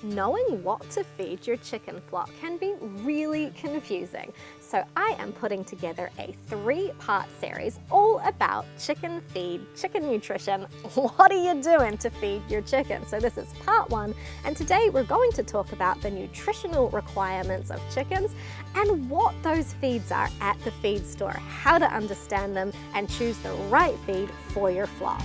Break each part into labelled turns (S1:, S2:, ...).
S1: Knowing what to feed your chicken flock can be really confusing, so I am putting together a 3-part series all about chicken feed, chicken nutrition. What are you doing to feed your chicken? So this is part 1, and today we're going to talk about the nutritional requirements of chickens and what those feeds are at the feed store, how to understand them and choose the right feed for your flock.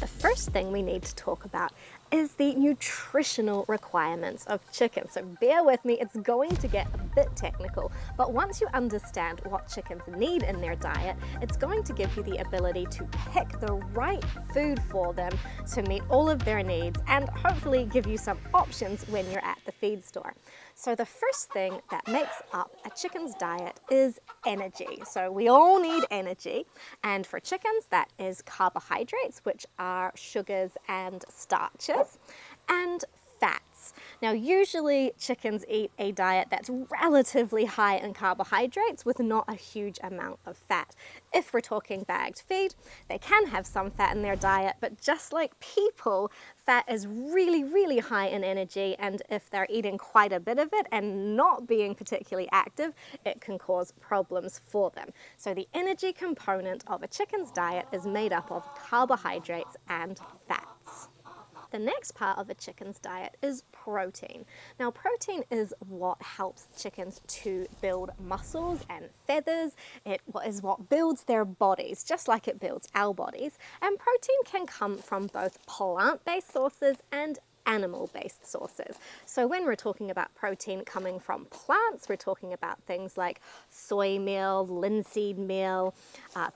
S1: The first thing we need to talk about is the nutritional requirements of chicken. So bear with me, it's going to get a bit technical, but once you understand what chickens need in their diet, it's going to give you the ability to pick the right food for them to meet all of their needs and hopefully give you some options when you're at the feed store. So the first thing that makes up a chicken's diet is energy. So we all need energy, and for chickens that is carbohydrates, which are sugars and starches, and fats. Now usually chickens eat a diet that's relatively high in carbohydrates with not a huge amount of fat. If we're talking bagged feed, they can have some fat in their diet, but just like people, fat is really high in energy, and if they're eating quite a bit of it and not being particularly active, it can cause problems for them. So the energy component of a chicken's diet is made up of carbohydrates and fats. The next part of a chicken's diet is protein. Now protein is what helps chickens to build muscles and feathers. It is what builds their bodies, just like it builds our bodies. And protein can come from both plant-based sources and animal-based sources. So when we're talking about protein coming from plants, we're talking about things like soy meal, linseed meal,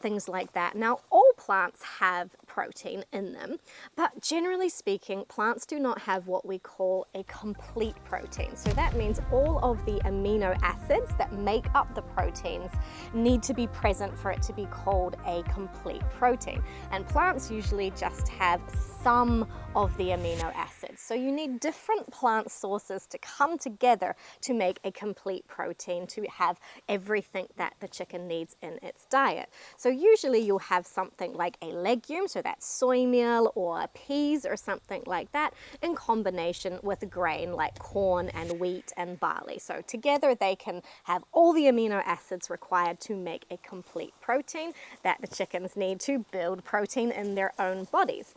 S1: things like that. Now all plants have protein in them, but generally speaking, plants do not have what we call a complete protein. So that means all of the amino acids that make up the proteins need to be present for it to be called a complete protein. And plants usually just have some of the amino acids. So you need different plant sources to come together to make a complete protein, to have everything that the chicken needs in its diet. So usually you'll have something like a legume, so that's soy meal or peas or something like that, in combination with a grain like corn and wheat and barley. So together they can have all the amino acids required to make a complete protein that the chickens need to build protein in their own bodies.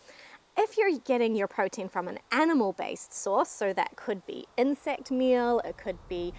S1: If you're getting your protein from an animal-based source, so that could be insect meal, it could be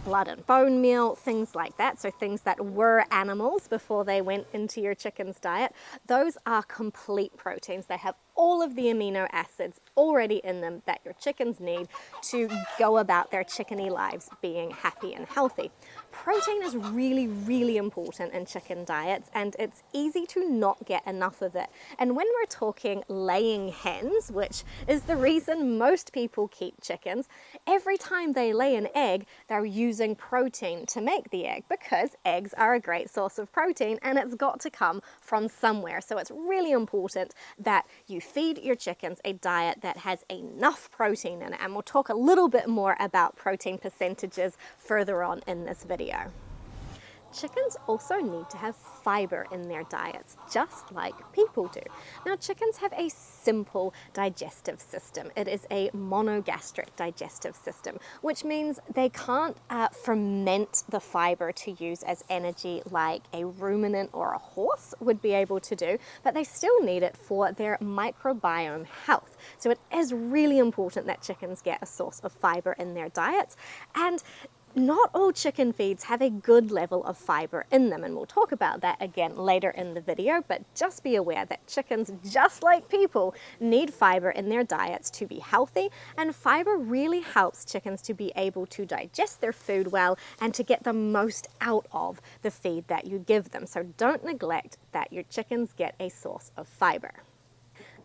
S1: blood and bone meal, things like that, so things that were animals before they went into your chicken's diet, those are complete proteins. They have all of the amino acids already in them that your chickens need to go about their chickeny lives being happy and healthy. Protein is really important in chicken diets, and it's easy to not get enough of it. And when we're talking laying hens, which is the reason most people keep chickens, every time they lay an egg, they're using protein to make the egg, because eggs are a great source of protein and it's got to come from somewhere. So it's really important that you feed your chickens a diet that has enough protein in it, and we'll talk a little bit more about protein percentages further on in this video. Chickens also need to have fiber in their diets, just like people do. Now, chickens have a simple digestive system. It is a monogastric digestive system, which means they can't ferment the fiber to use as energy like a ruminant or a horse would be able to do, but they still need it for their microbiome health. So it is really important that chickens get a source of fiber in their diets, and not all chicken feeds have a good level of fiber in them, and we'll talk about that again later in the video, but just be aware that chickens, just like people, need fiber in their diets to be healthy, and fiber really helps chickens to be able to digest their food well and to get the most out of the feed that you give them. So don't neglect that your chickens get a source of fiber.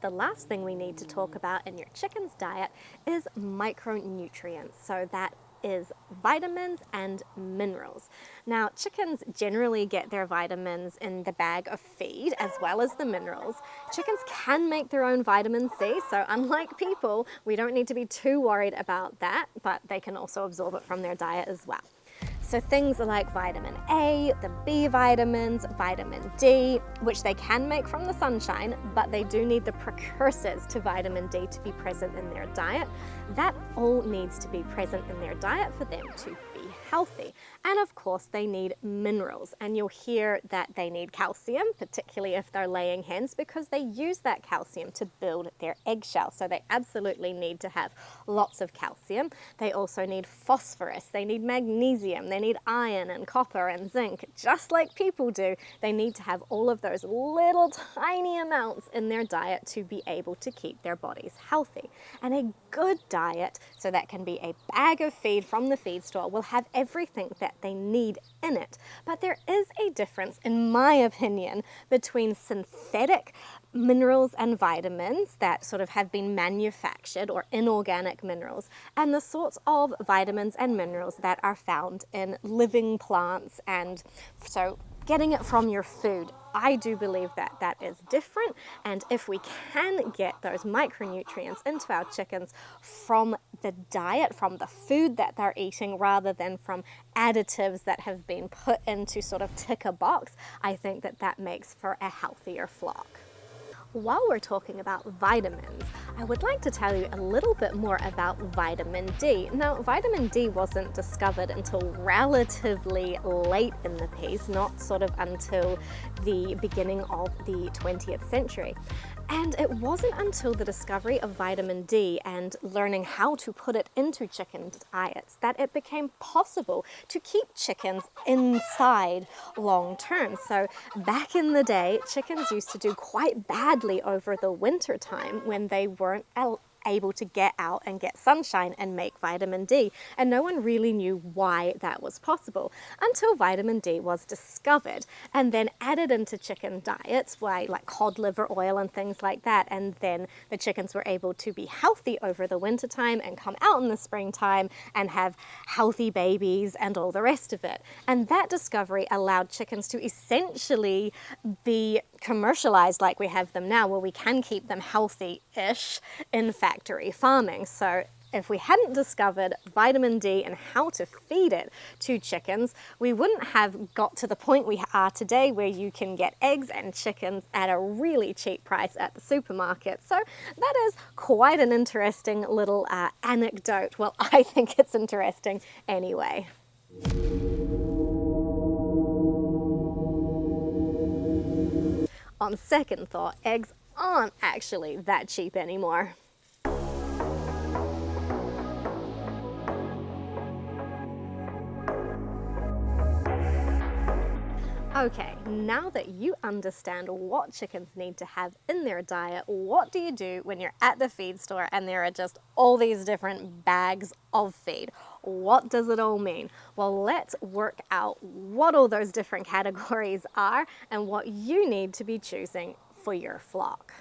S1: The last thing we need to talk about in your chicken's diet is micronutrients. So that is vitamins and minerals. Now, chickens generally get their vitamins in the bag of feed as well as the minerals. Chickens can make their own vitamin C, so unlike people, we don't need to be too worried about that, but they can also absorb it from their diet as well. So things like vitamin A, the B vitamins, vitamin D, which they can make from the sunshine, but they do need the precursors to vitamin D to be present in their diet. That all needs to be present in their diet for them to be healthy. And of course, they need minerals. And you'll hear that they need calcium, particularly if they're laying hens, because they use that calcium to build their eggshell. So they absolutely need to have lots of calcium. They also need phosphorus, they need magnesium, they need iron and copper and zinc, just like people do. They need to have all of those little tiny amounts in their diet to be able to keep their bodies healthy. And a good diet, so that can be a bag of feed from the feed store, will have everything that they need in it. But there is a difference, in my opinion, between synthetic minerals and vitamins that sort of have been manufactured, or inorganic minerals, and the sorts of vitamins and minerals that are found in living plants. And so getting it from your food, I do believe that that is different. And if we can get those micronutrients into our chickens from the diet, from the food that they're eating, rather than from additives that have been put in to sort of tick a box, I think that that makes for a healthier flock. While we're talking about vitamins, I would like to tell you a little bit more about vitamin D. Now, vitamin D wasn't discovered until relatively late in the piece, not sort of until the beginning of the 20th century. And it wasn't until the discovery of vitamin D and learning how to put it into chicken diets that it became possible to keep chickens inside long term. So back in the day, chickens used to do quite badly over the winter time when they weren't able to get out and get sunshine and make vitamin D. And no one really knew why that was possible until vitamin D was discovered and then added into chicken diets, like cod liver oil and things like that. And then the chickens were able to be healthy over the winter time and come out in the springtime and have healthy babies and all the rest of it. And that discovery allowed chickens to essentially be commercialized like we have them now, where we can keep them healthy-ish in factory farming. So if we hadn't discovered vitamin D and how to feed it to chickens, we wouldn't have got to the point we are today, where you can get eggs and chickens at a really cheap price at the supermarket. So that is quite an interesting little anecdote. Well, I think it's interesting anyway. On second thought, eggs aren't actually that cheap anymore. Okay, now that you understand what chickens need to have in their diet, what do you do when you're at the feed store and there are just all these different bags of feed? What does it all mean? Well, let's work out what all those different categories are and what you need to be choosing for your flock.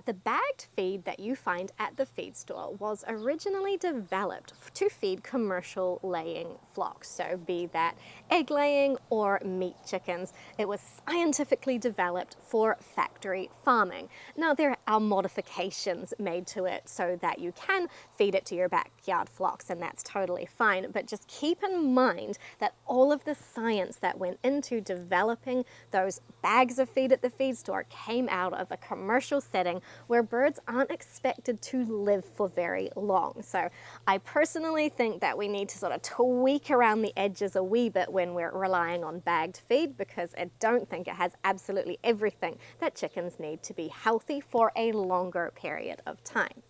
S1: The bagged feed that you find at the feed store was originally developed to feed commercial laying flocks, so be that egg laying or meat chickens. It was scientifically developed for factory farming. Now, there are modifications made to it so that you can feed it to your backyard flocks, and that's totally fine, but just keep in mind that all of the science that went into developing those bags of feed at the feed store came out of a commercial setting where birds aren't expected to live for very long. So I personally think that we need to sort of tweak around the edges a wee bit when we're relying on bagged feed, because I don't think it has absolutely everything that chickens need to be healthy for a longer period of time.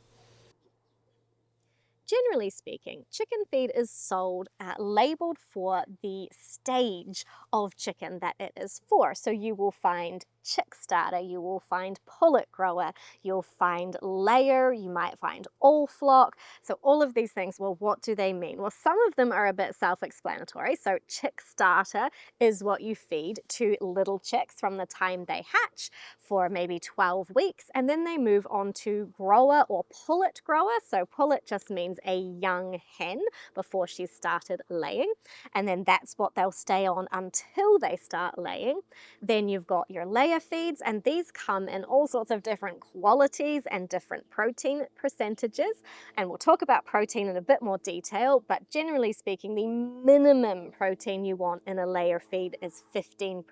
S1: Generally speaking, chicken feed is sold labeled for the stage of chicken that it is for. So you will find chick starter, you will find pullet grower, you'll find layer, you might find all flock. So all of these things, well, what do they mean? Well, some of them are a bit self-explanatory. So chick starter is what you feed to little chicks from the time they hatch for maybe 12 weeks, and then they move on to grower or pullet grower. So pullet just means a young hen before she's started laying, and then that's what they'll stay on until they start laying. Then you've got your layer layer feeds, and these come in all sorts of different qualities and different protein percentages. And we'll talk about protein in a bit more detail, but generally speaking, the minimum protein you want in a layer feed is 15%,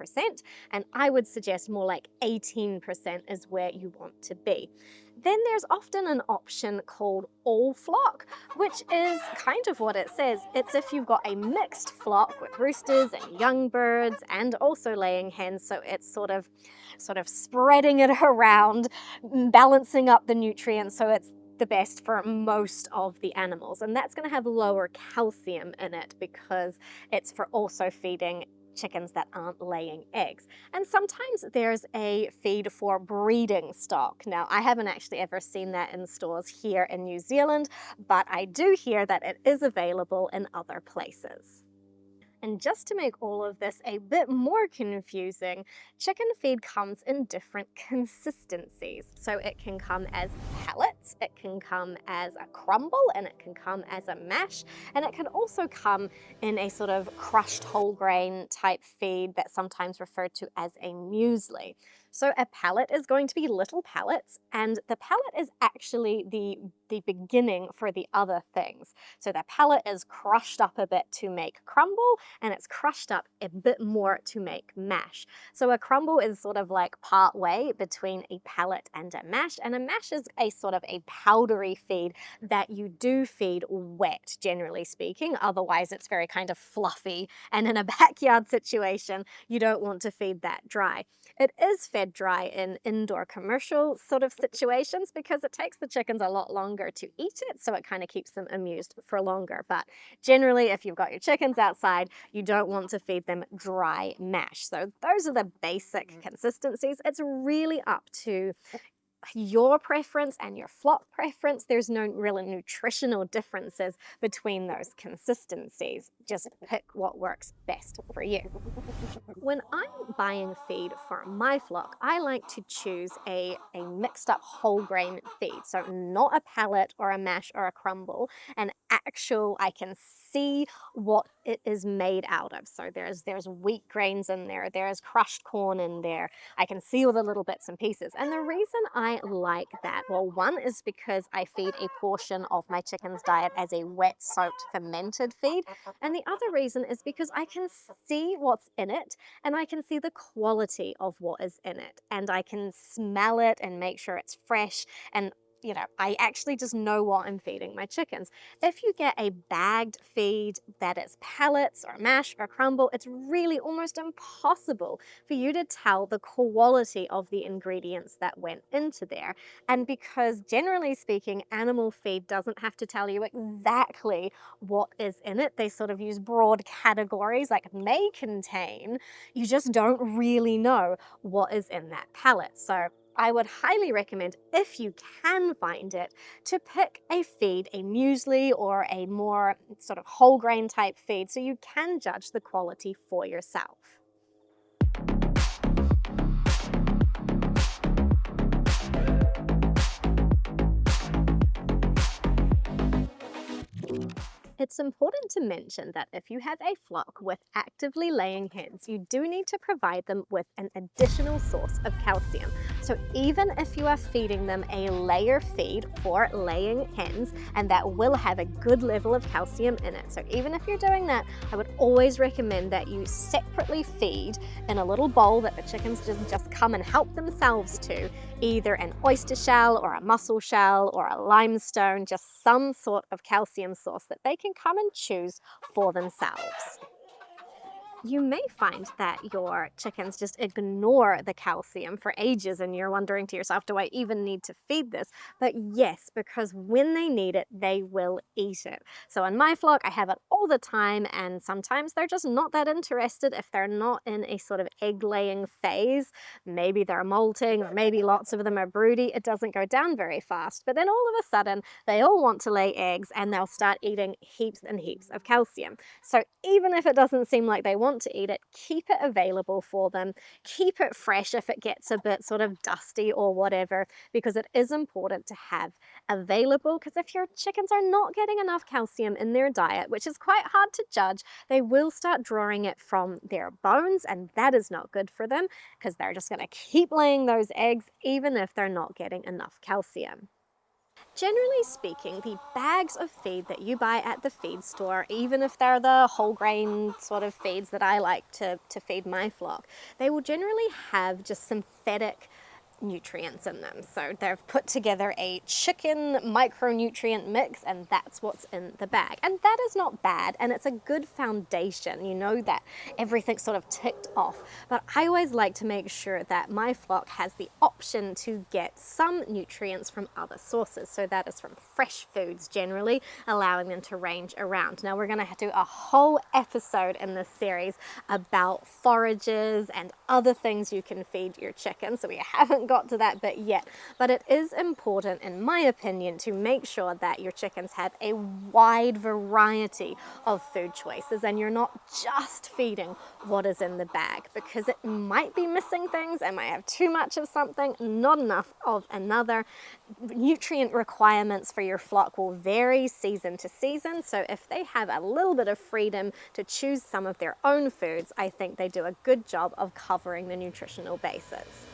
S1: and I would suggest more like 18% is where you want to be. Then there's often an option called all flock, which is kind of what it says. It's if you've got a mixed flock with roosters and young birds and also laying hens, so it's sort of spreading it around, balancing up the nutrients so it's the best for most of the animals. And that's going to have lower calcium in it because it's for also feeding chickens that aren't laying eggs. And sometimes there's a feed for breeding stock. Now, I haven't actually ever seen that in stores here in New Zealand, but I do hear that it is available in other places. And just to make all of this a bit more confusing, chicken feed comes in different consistencies. So it can come as pellets, it can come as a crumble, and it can come as a mash, and it can also come in a sort of crushed whole grain type feed that's sometimes referred to as a muesli. So a pellet is going to be little pellets, and the pellet is actually the beginning for the other things. So the pellet is crushed up a bit to make crumble, and it's crushed up a bit more to make mash. So a crumble is sort of like part way between a pellet and a mash is a sort of a powdery feed that you do feed wet, generally speaking. Otherwise, it's very kind of fluffy, and in a backyard situation, you don't want to feed that dry. It is fed dry in indoor commercial sort of situations because it takes the chickens a lot longer to eat it, so it kind of keeps them amused for longer. But generally, if you've got your chickens outside, you don't want to feed them dry mash. So those are the basic consistencies. It's really up to your preference and your flock preference. There's no real nutritional differences between those consistencies. Just pick what works best for you. When I'm buying feed for my flock, I like to choose a mixed up whole grain feed. So not a pellet or a mash or a crumble, an actual, I can see what it is made out of. So there's wheat grains in there, there's crushed corn in there. I can see all the little bits and pieces. And the reason I like that, well, one is because I feed a portion of my chicken's diet as a wet soaked fermented feed. And the other reason is because I can see what's in it, and I can see the quality of what is in it, and I can smell it and make sure it's fresh, and I actually just know what I'm feeding my chickens. If you get a bagged feed that is pellets or mash or crumble, it's really almost impossible for you to tell the quality of the ingredients that went into there. And because generally speaking, animal feed doesn't have to tell you exactly what is in it. They sort of use broad categories like may contain. You just don't really know what is in that pellet. So I would highly recommend, if you can find it, to pick a feed, a muesli or a more sort of whole grain type feed, so you can judge the quality for yourself. It's important to mention that if you have a flock with actively laying hens, you do need to provide them with an additional source of calcium. So even if you are feeding them a layer feed for laying hens, and that will have a good level of calcium in it. So even if you're doing that, I would always recommend that you separately feed in a little bowl that the chickens just come and help themselves to, either an oyster shell or a mussel shell or a limestone, just some sort of calcium source that they can come and choose for themselves. You may find that your chickens just ignore the calcium for ages, and you're wondering to yourself, do I even need to feed this? But yes, because when they need it, they will eat it. So in my flock, I have it all the time, and sometimes they're just not that interested if they're not in a sort of egg-laying phase. Maybe they're molting, or maybe lots of them are broody. It doesn't go down very fast. But then all of a sudden, they all want to lay eggs, and they'll start eating heaps and heaps of calcium. So even if it doesn't seem like they want want to eat it, keep it available for them. Keep it fresh if it gets a bit sort of dusty or whatever, because it is important to have available, because if your chickens are not getting enough calcium in their diet, which is quite hard to judge, they will start drawing it from their bones, and that is not good for them because they're just going to keep laying those eggs even if they're not getting enough calcium. Generally speaking, the bags of feed that you buy at the feed store, even if they're the whole grain sort of feeds that I like to feed my flock, they will generally have just synthetic nutrients in them. So they've put together a chicken micronutrient mix, and that's what's in the bag. And that is not bad, and it's a good foundation. You know that everything's sort of ticked off. But I always like to make sure that my flock has the option to get some nutrients from other sources. So that is from fresh foods generally, allowing them to range around. Now we're going to do a whole episode in this series about forages and other things you can feed your chickens. So we haven't got to that bit yet, but it is important, in my opinion, to make sure that your chickens have a wide variety of food choices and you're not just feeding what is in the bag, because it might be missing things. It might have too much of something, not enough of another. Nutrient requirements for your flock will vary season to season, so if they have a little bit of freedom to choose some of their own foods, I think they do a good job of covering the nutritional bases.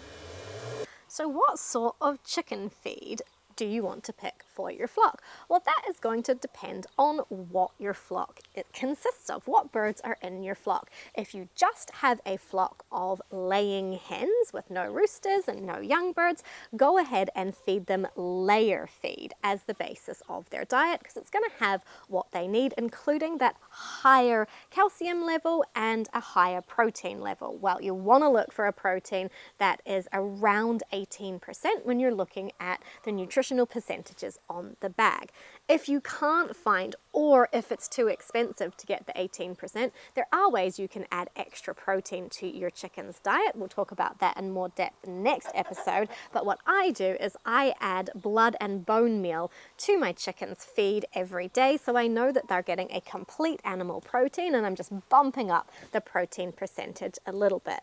S1: So what sort of chicken feed do you want to pick for your flock? Well, that is going to depend on what your flock it consists of, what birds are in your flock. If you just have a flock of laying hens with no roosters and no young birds, go ahead and feed them layer feed as the basis of their diet, because it's going to have what they need, including that higher calcium level and a higher protein level. Well, you want to look for a protein that is around 18% when you're looking at the nutritional percentages on the bag. If you can't find, or if it's too expensive to get the 18%, there are ways you can add extra protein to your chicken's diet. We'll talk about that in more depth next episode. But what I do is I add blood and bone meal to my chicken's feed every day, so I know that they're getting a complete animal protein, and I'm just bumping up the protein percentage a little bit.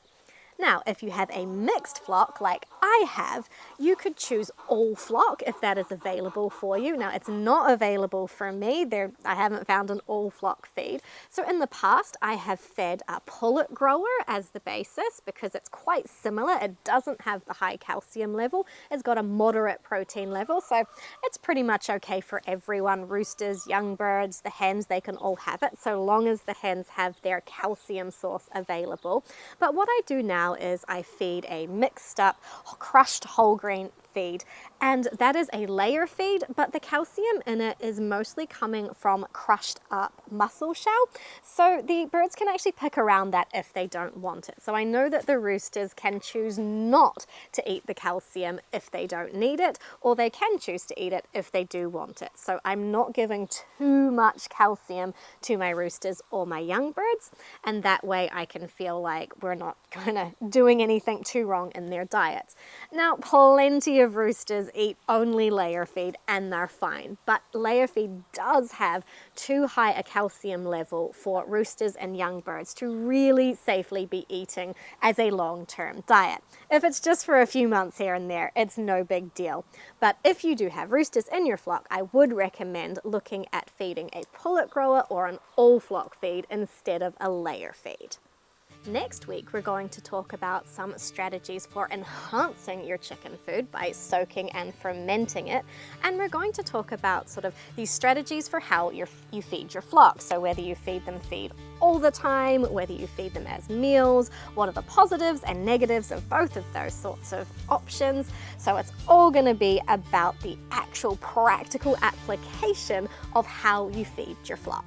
S1: Now, if you have a mixed flock like I have, you could choose all flock if that is available for you. Now, it's not available for me. I haven't found an all flock feed. So in the past, I have fed a pullet grower as the basis because it's quite similar. It doesn't have the high calcium level. It's got a moderate protein level, so it's pretty much okay for everyone. Roosters, young birds, the hens, they can all have it, so long as the hens have their calcium source available. But what I do now is I feed a mixed up crushed whole grain feed, and that is a layer feed, but the calcium in it is mostly coming from crushed up mussel shell, so the birds can actually pick around that if they don't want it. So I know that the roosters can choose not to eat the calcium if they don't need it, or they can choose to eat it if they do want it. So I'm not giving too much calcium to my roosters or my young birds, and that way I can feel like we're not kind of doing anything too wrong in their diets. Now, plenty of roosters eat only layer feed and they're fine, but layer feed does have too high a calcium level for roosters and young birds to really safely be eating as a long-term diet. If it's just for a few months here and there, it's no big deal. But if you do have roosters in your flock, I would recommend looking at feeding a pullet grower or an all flock feed instead of a layer feed. Next week, we're going to talk about some strategies for enhancing your chicken food by soaking and fermenting it. And we're going to talk about sort of these strategies for how you feed your flock. So whether you feed them feed all the time, whether you feed them as meals, what are the positives and negatives of both of those sorts of options. So it's all going to be about the actual practical application of how you feed your flock.